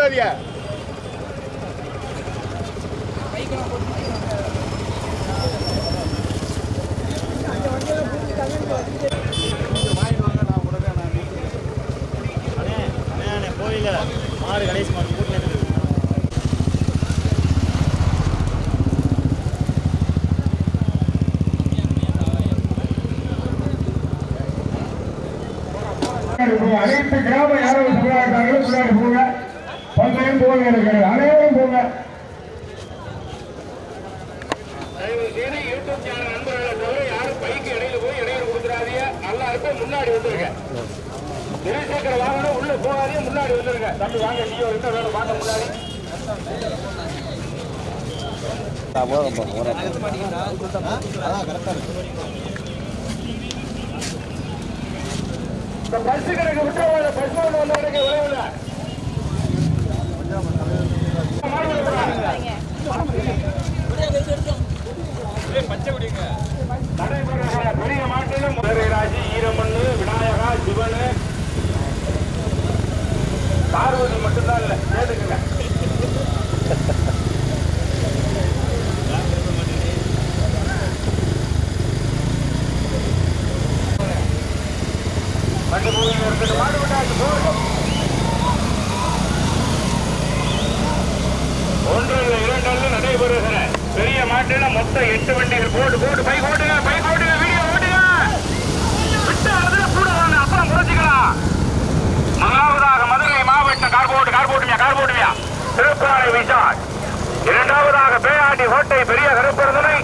விட்டுறாதிய. கோயில மாடு கணேஷ் மாடு கூட்டினது அனைத்து கிராம யாரும் போராட்டாங்களும் முன்னாடி போங்க. பந்தயம் போக இருக்கிறது, அனைவரும் போங்க. யூடியூப் சேனல் நண்பர்களை தவிர யாரும் பைக்கு இடையில போய் இடையில கொடுத்துறாதீங்க. நல்லா இருக்கும், முன்னாடி வந்துருங்க. இருசக்கர வாகனம் உள்ள போகாதீங்க, முன்னாடி வந்துருங்க. தம்பி வாங்க, நீயோ என்ன வேணும் வாங்க முன்னாடி. பஸ் கணக்கு விட்டு பஸ் வந்து விளைவுல பெரிய மாட்டிலும் ராஜி ஈரமண்ணு விநாயகா சிவனு பார்வதி மட்டும்தான் இல்ல கேட்டுக்குங்க. மாடு விட்டாச்சு போகட்டும். 1 2 நடைபெறுகிற பெரிய மாட்டில மொத்தம் 8 வண்டிகள். போட்டு போட்டு பைக் ஓட்டுங்க, பைக் ஓட்டுங்க, வீடியோ ஓட்டுங்க. விட்டு அதுல கூட வாங்க, அப்புறம் குறைச்சிக்கலாம். முதலாவதாக மதுரை மாவட்டம் கார்போட்டுமியா திருப்பாலை விசால். 2வது பேயாண்டி கோட்டை பெரிய கருப்பருதுனை.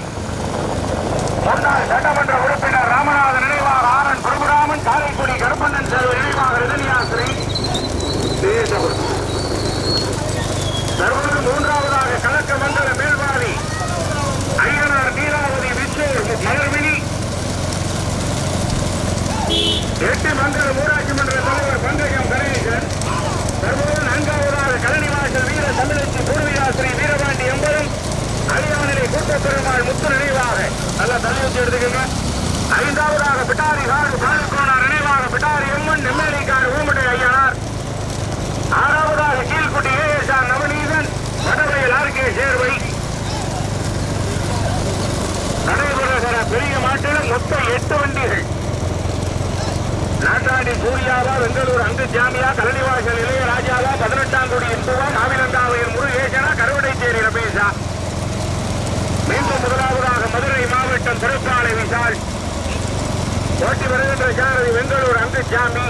முன்னாள் சட்டமன்ற உறுப்பினர் ராமநாதன் நினைவாக ஆரன் பிரபுராமன், காரைக்குடி கருப்பண்ணன் செல்வ நினைவாக ரிதனியாஸ்ரீ. தற்போது 3வது கலக்க மண்டல மேல்வாரி ஐயனார் நீலாவதி விஸ்வூர் மலர்விழி. 8 மண்டல ஊராட்சி மன்ற தலைவர் பங்கஜம் கணேசன். தற்போது 4வது கலனிவாசல் வீர தமிழச்சி பூர்விகாஸ்ரீ வீரபாண்டி எம்பலம் அரியாநிலை கூட்டப்பெருமாள் முத்து நினைவாக நல்லா தள்ளி வச்சு எடுத்துக்கோங்க. 5வது பிட்டாரி காடு பாலுக்கோனார் நினைவாக பிட்டாரி எம்மன் நெம்மேலிக்காடு ஊமட்டை ஐயனார். 6வது கீழ்குட்டி ஏஎஸ்ஆர் நவநீதன் வடவையில் ஆர்கே சேர்வை. நடைபெறுகிற பெரிய மாட்டில் மொத்தம் 8 வண்டிகள். நாட்டாடி சூர்யாவா, பெங்களூர் அங்கு ஜாமியா, கலனிவாசல் இளையராஜாவா, 18ஆம் குடி இந்துவா, நாவிலந்தாவையில் முருகேசனா, கருவடைச்சேரி ரமேஷா. மீண்டும் முதலாவதாக மதுரை மாவட்டம் திருப்பாலை விசால். ஓட்டி வருகின்ற சாரதி பெங்களூர் அங்கு ஜாமி.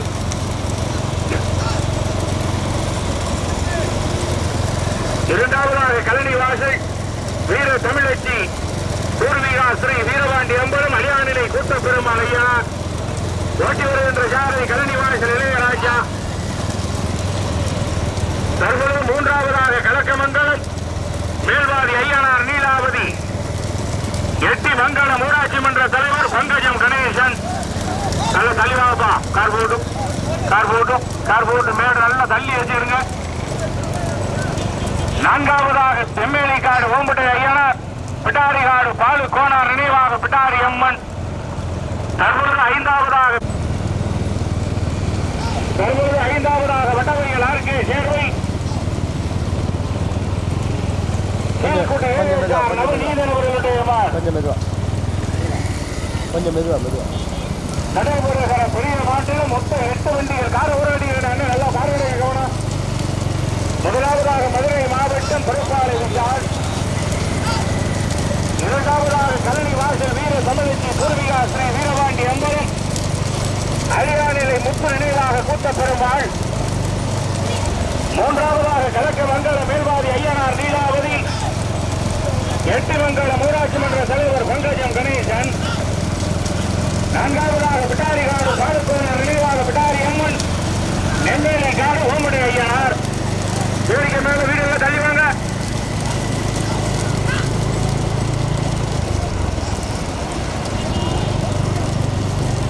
2வது கலனிவாசல் வீர தமிழச்சி பூர்விகா ஸ்ரீ வீரபாண்டி அம்பலம் அலியாநிலை கூட்டப்பெருமாள் ஐயனார். ஓட்டி வருகின்ற சாரதி கலனிவாசல் இளையராஜா. தற்போது 3வது கலக்கமங்கலம் மேல்வாதி ஐயனார் நீலாவதி. 8 மங்கலம் ஊராட்சி மன்ற தலைவர் பங்கஜம் கணேசன். நல்ல தள்ளிவாப்பா, கார் போட்டு மேடு நல்லா தள்ளி வச்சிருங்க. 4வது செம்மேலிக்காடு ஓம்பட்டை ஐயனார், பிட்டாரிகாடு பாலு கோனார் நினைவாக பிட்டாரி அம்மன். தற்போது 5வது வட்டவரிகள் ஆர்கே சேர்வை. கொஞ்சம் மெதுவா நடைபெறுகிற பெரிய மாட்டிலும் மொத்தம் 8 வண்டிகள். கார ஊரடிகள் நல்லா பார்வையை கவனம். முதலாவதாக மதுரை மாவட்டம் திருப்பாலை விசால். 2வது கலனி வாசல் வீர தமிழச்சி பூர்விகா ஸ்ரீ வீரபாண்டி அம்பலம் அரியாநிலை முத்து நினைவாக கூட்டப்பெருமாள். 3வது கலக்க மங்கல மேல்வாதி ஐயனார் நீலாவதி. 8 மங்கலம் ஊராட்சி மன்ற தலைவர் பங்கஜம் கணேசன். 4வது பிட்டாரிகாடு பாலுக்கோனார் நினைவாக பிட்டாரி அம்மன் நெம்மேலிக்காடு ஓமடை ஐயனார். வேடிக்கை மேல வீடுகளை தள்ளிவாங்க.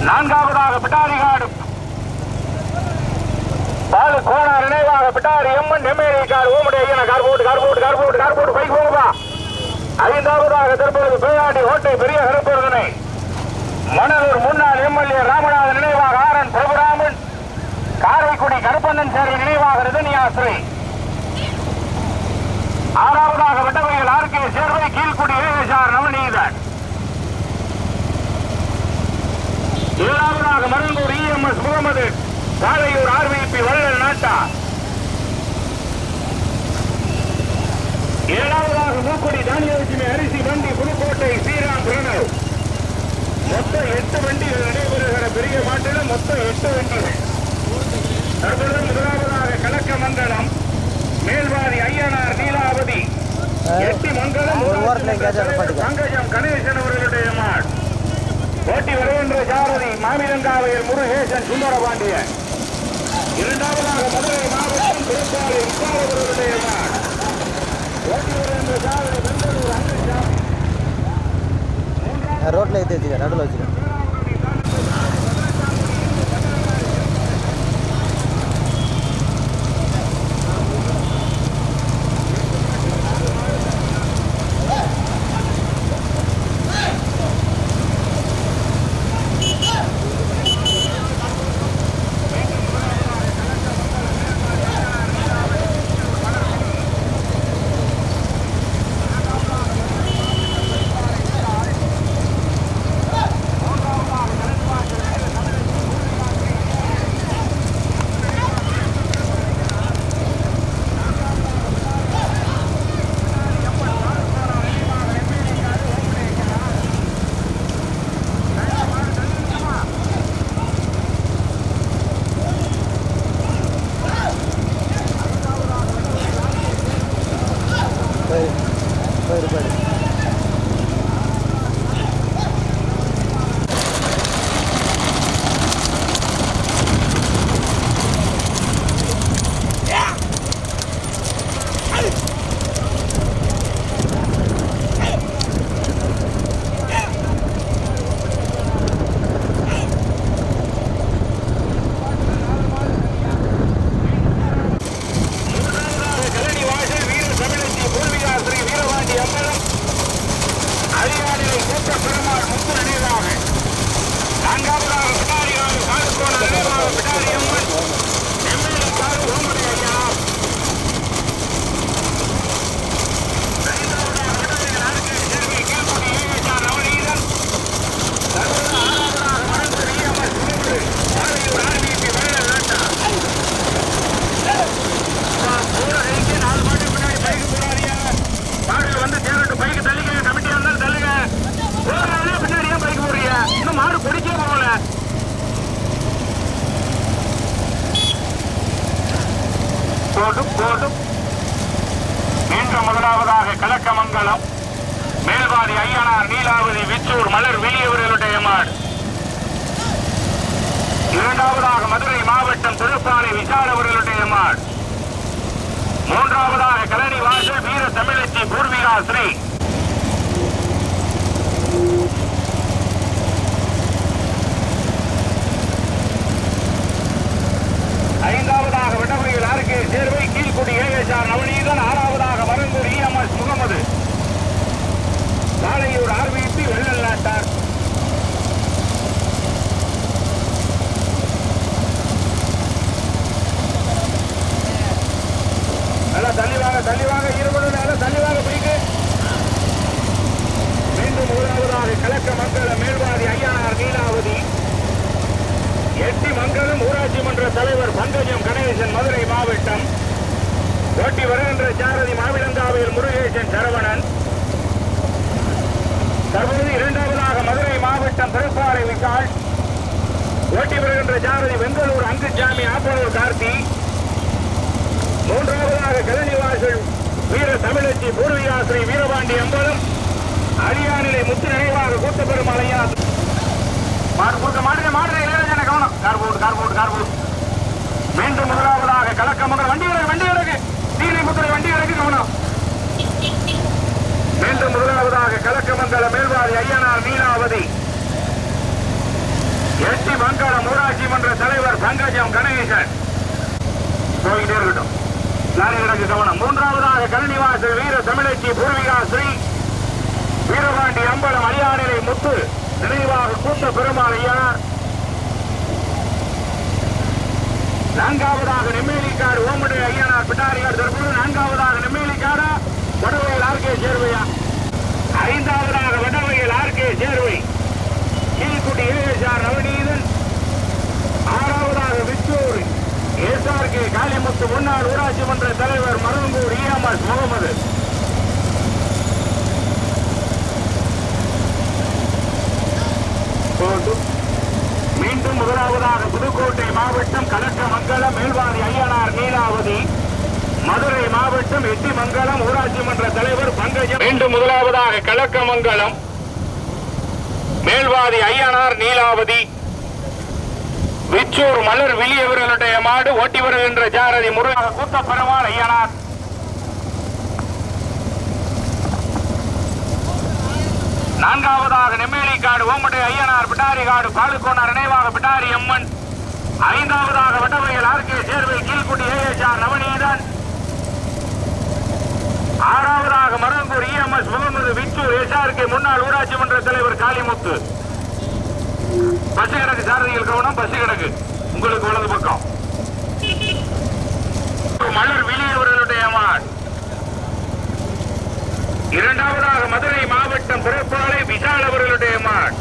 4வது பிட்டாரிகாடு பாலு கோனார் நினைவாக பிட்டாரி எம்மன் நெம்மேலிக்காடு ஓமடை ஐயனார். கார்போட்டு பைக் போங்கப்பா. 5வது தற்போது பேயாண்டி கோட்டை பெரிய கருப்பருதனை மணலூர் முன்னாள் எம்எல்ஏ ராமநாதன் நினைவாக ஆரன் பிரபுராமன், காரைக்குடி கருப்பண்ணன் சேர்வை நினைவாக ரிதனியாஸ்ரீ. சேர்வை கீழ்குடி ஏஎஸ்ஆர் நவநீதன். ஏழாவதாக மருங்கூர் இஎம்எஸ் முகமது, பாளையூர் ஆர்விபி வள்ளல் நாட்டா. ஏழாவதாக மூக்குடி தானியலட்சுமி அரிசி வண்டி புதுக்கோட்டை ஸ்ரீராம் பிரணவ். மொத்தம் 8 வண்டிகள் நடைபெறுகிற பெரிய மாட்டில் மொத்தம் 8 வண்டிகள். தற்பொழுது முதலாவதாக கலக்கமங்கலம் மேல்வாதி ஐயனார் நீலாவதி, எட்டி மங்கலம் பங்கஜம் கணேசன் அவர்களுடைய மாட். போட்டி வருகின்ற சாரதி மாமிலங்காவையர் முருகேசன் சுந்தரபாண்டியன். இரண்டாவதாக மதுரை மாவட்டம் திருப்பாலை இப்பால் அவர்களுடைய மாட். போட்டி வருகின்ற சாரதி பெங்களூர் அங்கசாமி. ரோட்ல ஏற்றி வச்சுக்க, நடுவில் வச்சுக்க. மீண்டும் முதலாவதாக கலக்கமங்கலம் மேல்வாதி ஐயனார் நீலாவதி விச்சூர் மலர் வெளியவர்களுடைய மாடு. இரண்டாவதாக மதுரை மாவட்டம் திருப்பாலை விசால் அவர்களுடைய மாடு. மூன்றாவதாக கலனி வாசல் வீர தமிழச்சி பூர்விகா ஸ்ரீ. ஐந்தாவதாக விடவையில் ஆர்கே சேர்வை கீழ்குடி ஏஎஸ்ஆர் நவநீதன். ஆறாவதாக மருங்கூர் இஎம்எஸ் முகமது, பாளையூர் ஆர்விபி வெள்ளல் நாட்டார். நல்லா தள்ளிவாங்க இருபது நல்லா தள்ளிவாங்க பிடிக்கு. மீண்டும் முதலாவதாக கலக்க மங்கள மேல்வாதி ஐயனார் நீலாவதி, எட்டி மங்கலம் ஊராட்சி மன்ற தலைவர் பங்கஜம் கணேசன் மதுரை மாவட்டம். ஓட்டி வருகின்ற சாரதி மாவிலங்காவையில் முருகேசன் சரவணன். தற்போது இரண்டாவதாக மதுரை மாவட்டம் திருப்பாலை விசால். ஓட்டி வருகின்ற சாரதி பெங்களூர் அங்குசாமி ஆப்பனூர் கார்த்தி. மூன்றாவதாக கலனிவாசல் வீர தமிழச்சி பூர்விகா ஸ்ரீ வீரபாண்டி அம்பலம். அரியாநிலை முத்து நினைவாக கூட்டப்பெருமாளையா கவனம். மீண்டும் முதலாவதாக கலக்கமங்கலம் வண்டி இறக்கு தீனைமுத்துறை வண்டி இறக்கு கவனம். மீண்டும் முதலாவதாக கலக்கமங்கல மேல்வாதி ஐயனார் நீலாவதி, எட்டி மங்கலம் ஊராட்சி மன்ற தலைவர் பங்கஜம் கணேசன். போயிட்டே இருக்கட்டும், லாரி இறக்கு கவனம். மூன்றாவதாக கலனிவாசல் வீர தமிழச்சி பூர்விகா ஸ்ரீ வீரபாண்டி அம்பலம் அரியாநிலை முத்து நினைவாக கூட்ட பெருமாளையா. நான்காவதாக நெம்மேலிக்காடு ஓமடை ஐயனார் பிட்டாரியார். தற்போது நான்காவதாக நெம்மேலிக்காடு வடவையில் ஆர்கே சேர்வையா. ஐந்தாவதாக வடவையில் ஆர்கே சேர்வை கீழ்குடி ஏஎஸ்ஆர் நவநீதன். ஆறாவதாக விச்சூர் எஸ்ஆர்கே காளிமுத்து முன்னாள் ஊராட்சி மன்ற தலைவர் மருங்கூர் இஎம்எஸ் முகமது. மீண்டும் முதலாவதாக புதுக்கோட்டை மாவட்டம் கலக்கமங்கலம் மேல்வாதி ஐயனார் நீலாவதி. மதுரை மாவட்டம் எட்டிமங்கலம் ஊராட்சி மன்ற தலைவர் பங்கஜம். மீண்டும் முதலாவதாக கலக்கமங்கலம் மேல்வாதி ஐயனார் நீலாவதி. விச்சூர் மலர் வில்லியவர்களுடைய மாடு ஓட்டி வருகின்ற ஜாரதி முருகா கூத்தப்பெருமாள் ஐயனார். நான்காவதாக நெம்மேலிக்காடு ஓமடை ஐயனார் பிடாரிகாடு பாலுக்கோனார் நினைவாக பிடாரி அம்மன். ஐந்தாவதாக வடவையில் ஆர்கே சேர்வை கீழ்குடி ஏஎஸ்ஆர் நவநீதன். ஆறாவதாக மருங்கூர் இஎம்எஸ் முகமது விச்சூர் எஸ்ஆர்கே முன்னாள் ஊராட்சி மன்ற தலைவர் காளிமுத்து. பஸ் கிடக்கு சாரதிகள் கவனம், பஸ் கிடக்கு உங்களுக்கு வலது பக்கம். மலர் விலியவர்களுடைய மாடு. இரண்டாவதாக மதுரை மாவட்டம் புறப்பாலை விஷால் அவர்களுடைய மாடு.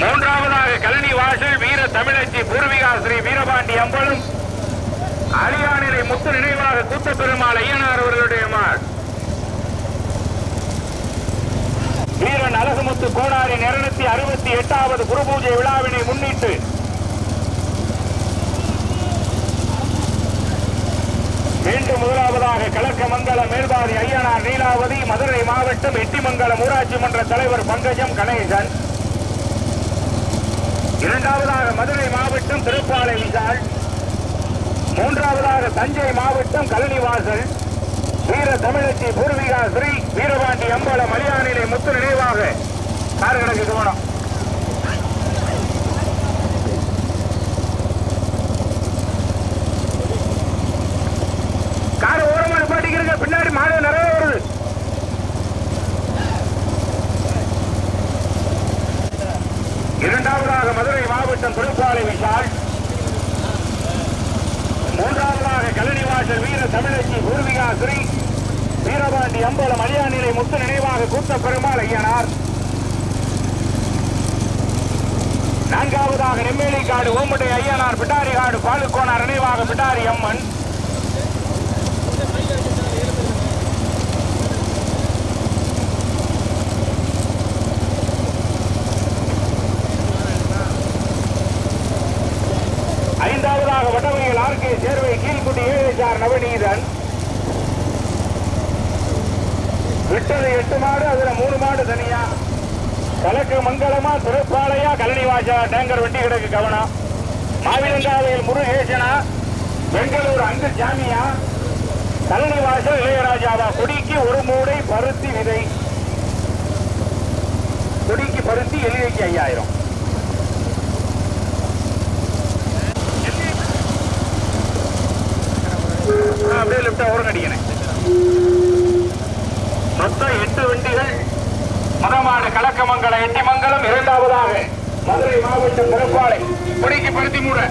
மூன்றாவதாக கழனி வாசல் வீர தமிழச்சி பூர்விகா ஸ்ரீ வீரபாண்டி அம்பலம். அரியாநிலை முத்து நினைவாக கூத்தப்பெருமாள் ஐயனார் அவர்களுடைய மாடு. வீரன் அழகுமுத்து கோடாரி 268வது குருபூஜை விழாவினை முன்னிட்டு மீண்டும் முதலாவதாக கலக்கமங்கலம் மேல்வாதி ஐயனார் நீலாவதி. மதுரை மாவட்டம் எட்டிமங்கலம் ஊராட்சி மன்ற தலைவர் பங்கஜம் கணேசன். இரண்டாவதாக மதுரை மாவட்டம் திருப்பாலை விஷால். மூன்றாவதாக தஞ்சை மாவட்டம் கழனிவாசல் வீர தமிழச்சி பூர்விகா ஸ்ரீ வீரபாண்டி அம்பலம். அரியாநிலை முத்து நினைவாக கார்கடக்கு கவனம். கார் ஓரமா நிப்பாட்டிக்கிறீங்க, பின்னாடி மாடு நிறைய வருது. இரண்டாவதாக மதுரை மாவட்டம் திருப்பாலை விஷால். மூன்றாவதாக கழனிவாசல் வீர தமிழச்சி பூர்விகா ஸ்ரீ வீரபாண்டி அம்பலம். அரியாநிலை முத்து நினைவாக கூத்தப்பெருமாள் ஐயனார். நான்காவதாக நெம்மேலிக்காடு ஓமடை ஐயனார் பிடாரிகாடு பாலுக்கோனார் நினைவாக பிடாரி அம்மன். ஐந்தாவதாக வடவையில் ஆர்கே சேர்வை கீழ்குடி ஏஎஸ்ஆர் நவநீதன். விட்டது 8 மாடு, அதுல 3 மாடு தனியா. கலக்கு மங்கலமா திருப்பாளையா கழனிவாசா டேங்கர் வண்டி கிடக்கு கவனம். மாவிலங்காவையில் முருகேசனா பெங்களூர் அங்கு ஜாமியா கழனிவாசல் இளையராஜாவா. கொடிக்கு 1 மூடை பருத்தி விதை. கொடிக்கு பருத்தி எலிவைக்கு 5000. அப்படியே லிப்டா ஓரம் அடிக்கணும். மொத்தம் 8 வண்டிகள். மதமாடு கலக்கமங்கலம் எட்டிமங்கலம். இரண்டாவதாக மதுரை மாவட்டம் திருப்பாலை கொடிக்கு பருத்தி மூட.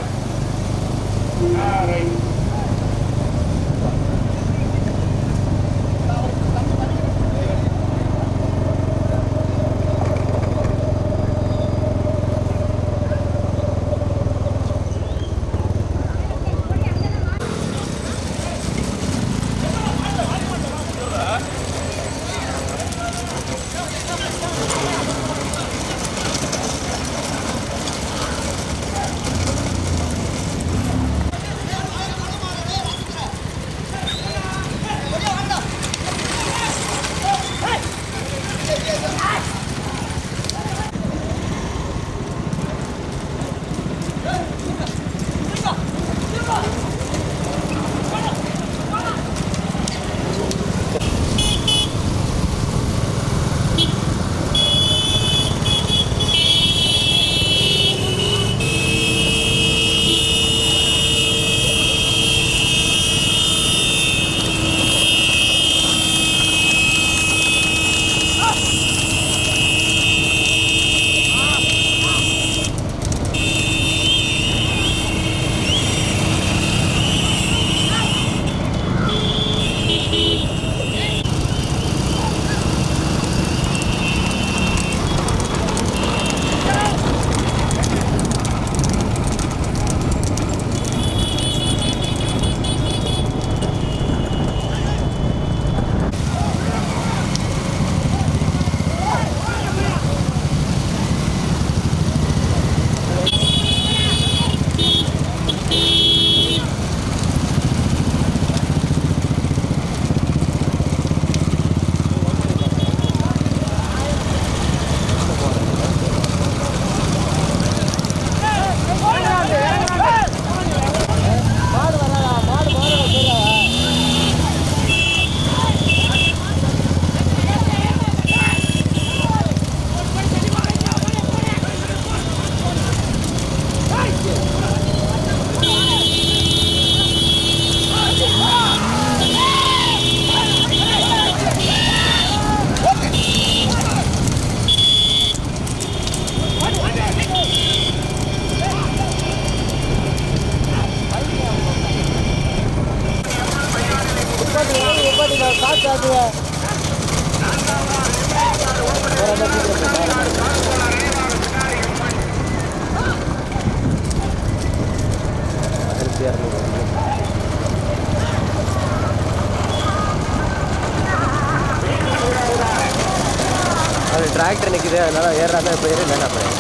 அது டிராக்டர் நிற்குது, அதனால ஏறாத போயிரு இல்லைன்னா அப்புறம்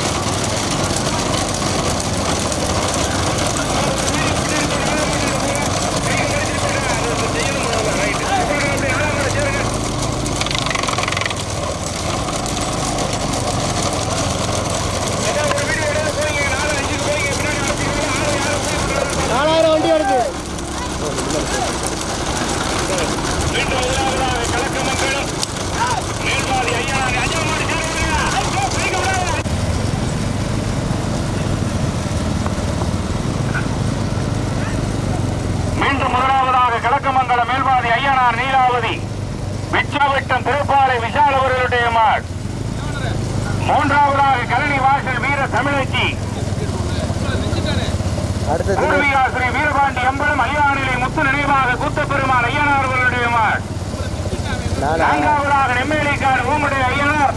கலக்கமங்கலம் மேல்வாதி ஐயனார் நீலாவதி விச்சாவட்டம் திருப்பாலை விஷால் அவர்களுடைய மாட். மூன்றாவதாக கலனி வாசல் வீர தமிழச்சி பூர்வீகா ஸ்ரீ வீரபாண்டி அம்பலம் ஐயாநிலை முத்து நினைவாக கூத்தப்பெருமான் ஐயனார் அவர்களுடைய மாட். நான்காவதாக நெம்மேலிக்காடு ஊமுடைய ஐயனார்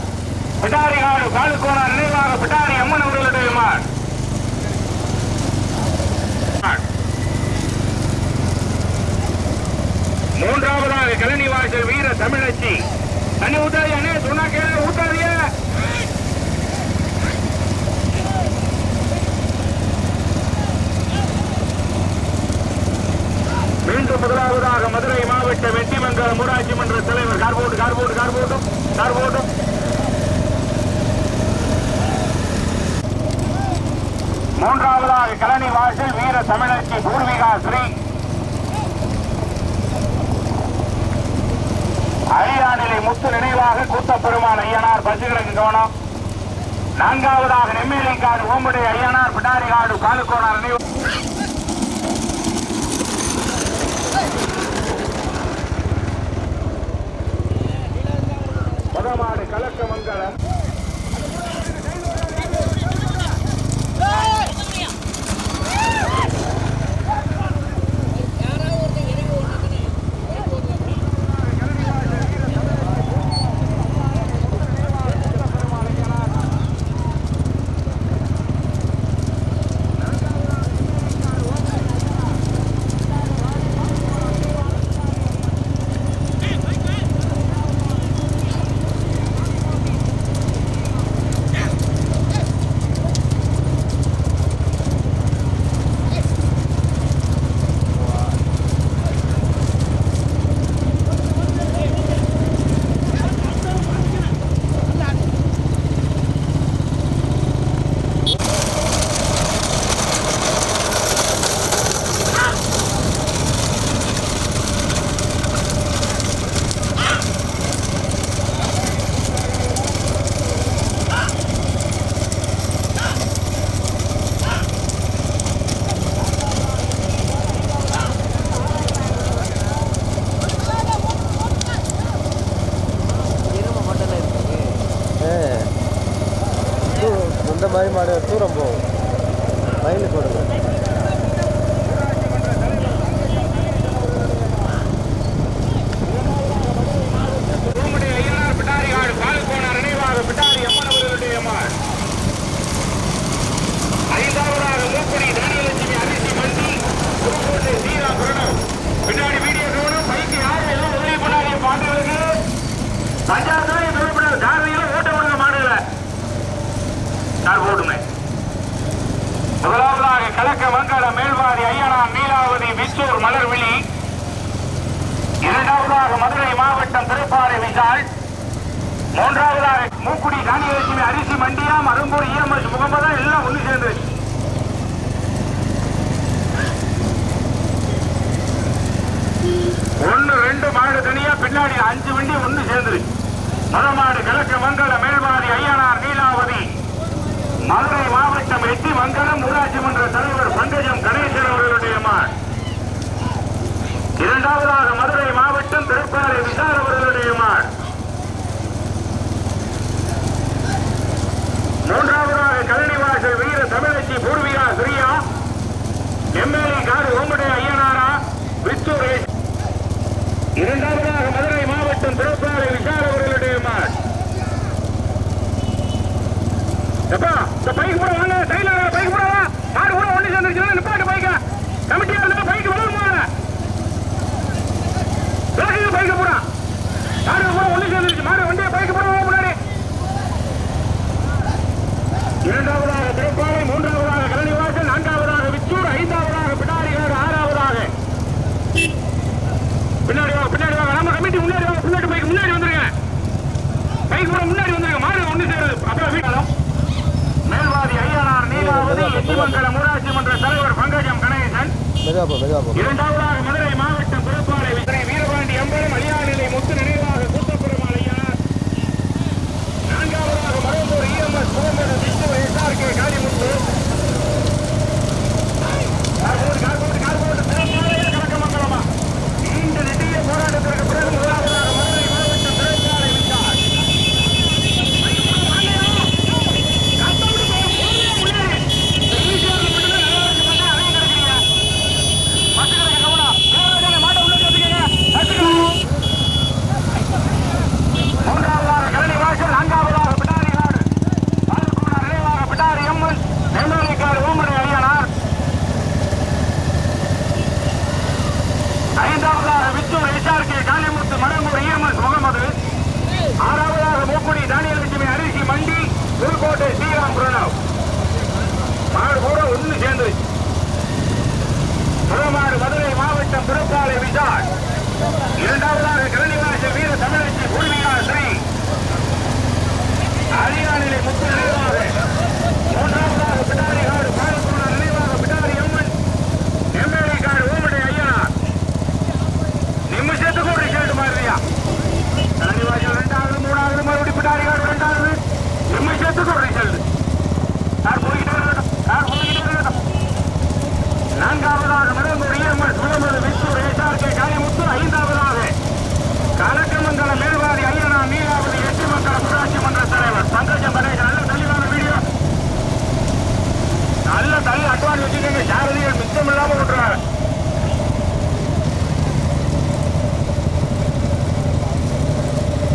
பிட்டாரிகாடு காலுக்கோனார் நினைவாக பிட்டாரி அம்மன் அவர்களுடைய மாட். மூன்றாவதாக கலனி வாசல் வீர தமிழச்சி. தண்ணி ஊத்தாதியா அண்ணே, சொன்னா கேளு, ஊத்தாதிய. மீண்டும் முதலாவதாக மதுரை மாவட்ட வெட்டிமங்கலம் ஊராட்சி மன்ற தலைவர் கார்போட்டும் மூன்றாவதாக கலனி வாசல் வீர தமிழச்சி பூர்வீகா ஸ்ரீ ஐயாநிலை முத்து நினைவாக கூத்தப்பெருமான் ஐயனார் பசுகிழங்கு கவனம். நான்காவதாக நெம்மேலிக்காடு ஓம்புடைய ஐயனார் பிடாரிகாடு காலுக்கோனார் நினைவு. பதமாடு கலக்கமங்கலம் மாதிரி மாடு தூரம் போகும், வயலுக்கு போடுங்க. முதலாவதாக கலக்கமங்கல மேல்வாதி ஐயனார் நீலாவதி விச்சூர் மலர்விழி. இரண்டாவதாக மதுரை மாவட்டம் திருப்பாறை விஷால். மூன்றாவதாக மூக்குடி தானியலட்சுமி அரிசி மண்டியாம் அரும்பூர் இஎம்எஸ் முகமதா எல்லாம் ஒண்ணு சேர்ந்து. ஒன்னு ரெண்டு மாடு தனியா, பின்னாடி 5 வண்டி ஒண்ணு சேர்ந்து. மதமாடு கலக்கமங்கல மேல்வாதி ஐயனார் நீலாவதி மதுரை மாவட்டம் எட்டிமங்கலம் ஊராட்சி மன்ற தலைவர் பங்கஜம் கணேசன் அவர்களுடைய மாட். இரண்டாவதாக மதுரை மாவட்டம் திருப்பாறை விஷால் அவர்களுடைய மாட். மூன்றாவதாக கலனிவாசல் வீர தமிழச்சி பூர்விகா ஸ்ரீயா. எம்எல்ஏ காடு ஓம்புடைய ஐயனாரா வித்தூர். இரண்டாவதாக மதுரை மாவட்டம் திருப்பாலை விஷால் அவர்களுடைய மாடு. பைக் கூட வாங்க, ட்ரெயிலர் பைக் கூட மாடு கூட ஒண்ணு சேர்ந்துருச்சு. நிப்பாட்டு பைக்க கமிட்டியா இருந்தா பைக் வளருமாங்க பைக்க போடா. மாடு கூட ஒண்ணு சேர்ந்துருச்சு. மாடு வண்டியை பைக் போட முன்னாடி. இரண்டாவதாக திருப்பாலை, மூன்றாவதாக கரணிவாசல், நான்காவதாக விச்சூர், ஐந்தாவதாக பிடாரிகாடு, ஆறாவதாக பின்னாடி வாங்க. பின்னாடி வாங்க. நம்ம கமிட்டி முன்னாடி வாங்க. பின்னாடி பைக் முன்னாடி வந்துருங்க. பைக் கூட முன்னாடி வந்துருங்க. மாடு ஒண்ணு சேருது. அப்புறம் வீட்டாலும் மேல்வாதி ஐயனார் நீலாவதி எட்டிமங்கலம் ஊராட்சி மன்ற தலைவர் பங்கஜம் கணேசன். இரண்டாவதாக மதுரை மாவட்டம் புறப்பாலை வீரபாண்டி அம்பலம் அலியாநிலை முத்து நினைவாக கூட்டப்பெருமாள் ஐயனார். நான்காவதாக மருந்தூர் இஎம்எஸ் முகமது விஷ்ணு எஸ்ஆர்கே காளிமுத்து. கலக்கமங்கலமா நீண்ட நெடிய போராட்டத்திற்கு பிறகு முதலாவதாக மதுரை மாவட்டம் புறப்பாலை விட்டார். மூன்றாவதாக கரணி வாசல், நான்காவதாக பிடாரிகாடு, பாலக்குமார் நினைவாக பிடாரி அம்மன், நெல்லூரிக்காடு ஓமனை அழியனார். ஐந்தாவதாக விச்சூர் எஸ்ஆர்கே காளிமுத்து மரங்கூர் இஎம்எஸ் முகமது. ஆறாவதாக மூக்குடி தானியல் லட்சுமி அரிசி மண்டி புதுக்கோட்டை ஸ்ரீராம் பிரணவ். மாடு கூட ஒன்று சேர்ந்து புறமாடு மதுரை மாவட்டம் திருப்பாலை விசால். இரண்டாவதாக கரணிவாசல் வீர தமிழச்சி பூர்விகா ஸ்ரீ அரியாநிலை முத்து நினைவாக. மூன்றாவதாக பிடாரிகாடு பாலக்குமார் நினைவாக பிடாரி அம்மன், எம்எல்ஏக்காடு ஓமடை ஐயனார். நிமிஷத்துக்கு ஒரு ரிசல்ட் மாதிரியா கரணிவாசல் இரண்டாவது, மூணாவது, மறுபடியும் பிடாரிகாடு இரண்டாவது. நிமிஷத்துக்கு ஒரு ரிசல்ட். யார் போய்கிட்டே இருக்கட்டும், யார் போய்கிட்டே இருக்கட்டும். நான்காவதாக மருந்தூர் இஎம்எஸ் முகமது விஷ்ணு எஸ்ஆர்கே காளிமுத்து. ஐந்தாவதாக கலக்கமங்கலம் மேல்வாதி ஐயனார் நீலாவதி எட்டிமங்கலம் ஊராட்சி மன்ற தலைவர் பங்கஜம் கணேசன். நல்ல தெளிவான வீடியோ, நல்ல தள்ளி அட்வான்ஸ் வச்சுக்கோங்க. சாரதிகள் மிச்சம் இல்லாம விட்டுறாங்க.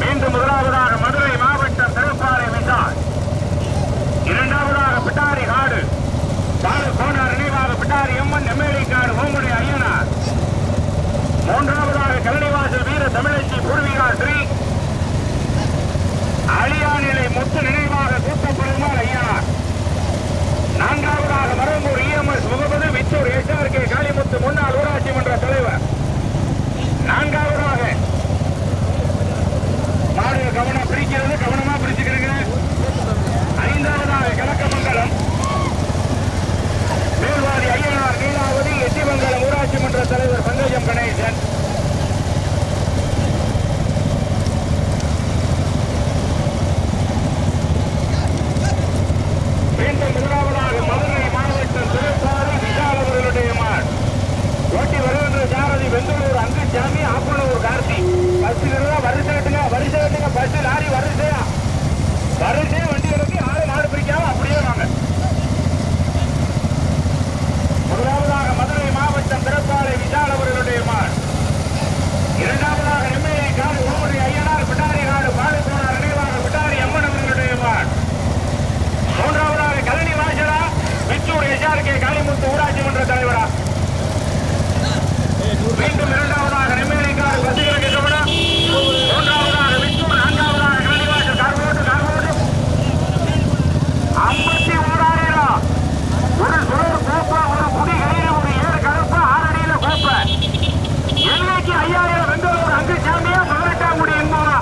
மீண்டும் முதலாவதாக மதுரை மாவட்டம் திருப்பாலை விசால். இரண்டாவதாக பிட்டாரி காடு பாலக்கோனார் நினைவாக பிட்டாரி அம்மன், எம்எல்ஏக்காடு ஓமனை ஐயனார். மூன்றாவதாக கரணிவாசல் வீர தமிழச்சி பூர்விகா ஸ்ரீ அழியாநிலை முத்து நினைவாக கூட்டப்பெருமாள் ஐயனார். நான்காவதாக மரங்கூர் இஎம்எஸ் முகமது விச்சூர் எஸ்ஆர்கே காளிமுத்து முன்னாள் ஊராட்சி மன்ற தலைவர். நான்காவதாக மாடு கவனம் பிரிக்கிறது, கவனமா பிரிச்சுக்கிறீங்க. ஐந்தாவதாக கலக்கமங்கலம் மேல்வாதி ஐயனார் நீலாவதி எட்டிமங்கலம் ஊராட்சி மன்ற தலைவர் பங்கஜம் கணேசன். மீண்டும் முதலாவதாக மதுரை மாவட்டம் திருப்பாலை விஷால் அவர்களுடைய மாடு. ஓட்டி வருகின்ற சாரதி வெந்தலூர் அங்குசாமி, ஆப்பனூர் கார்த்தி. பஸ்ஸுகள்லாம் வரிசை கட்டுங்க, வரிசை கட்டுங்க. பஸ் லாரி வரிசையா வண்டிகளுக்கு யாரும் மாடு பிரிக்காம அப்படியே வாங்க. முதலாவதாக மதுரை மாவட்டம் திருப்பாலை விஷால் அவர்களுடைய மாடு. இரண்டாவதாக எம்எல்ஏக்காடு ஓமனை ஐயனார் பிடாரிகாடு பாலக்கோனார் நினைவாக பிடாரி அம்மன் அவர்களுடைய மாடு. மூன்றாவதாக கழனி வாசலா விச்சூர் எஸ்ஆர்கே காளிமுத்து ஊராட்சி மன்ற தலைவரா. மீண்டும் இரண்டாவதாக எம்எல்ஏக்காடு பசுகளுக்கு கவனம். மூன்றாவதாக விச்சூர், நான்காவதாக கழனி வாசல் கார்போட்டு 51,000. ஒரு சுழல் கோப்பை, ஒரு குடி கயிறு, ஒரு ஏறு கலப்பை, 6 அடியில கோப்பை. எல்கைக்கு 5000 வெந்தலூர் அங்குசாமியா 18ஆம் குடி என்பவா.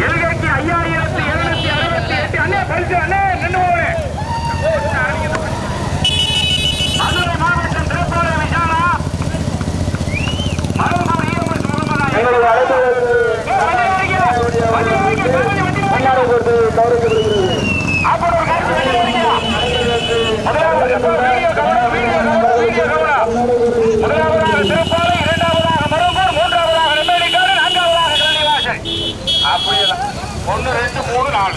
எல்கைக்கு 5768. அண்ணே பரிசு அண்ணே நின்று போவே. மதுரை மாவட்டம் திருப்பாலை விஷாலா மருந்தூர் இஎம்எஸ் முகமது முதலாவதாக திருப்பாலை, இரண்டாவதாக மருந்தூர், மூன்றாவதாக நெம்மேலிக்காடு, நான்காவதாக கரணிவாசல். அப்படியே 1 2 3 4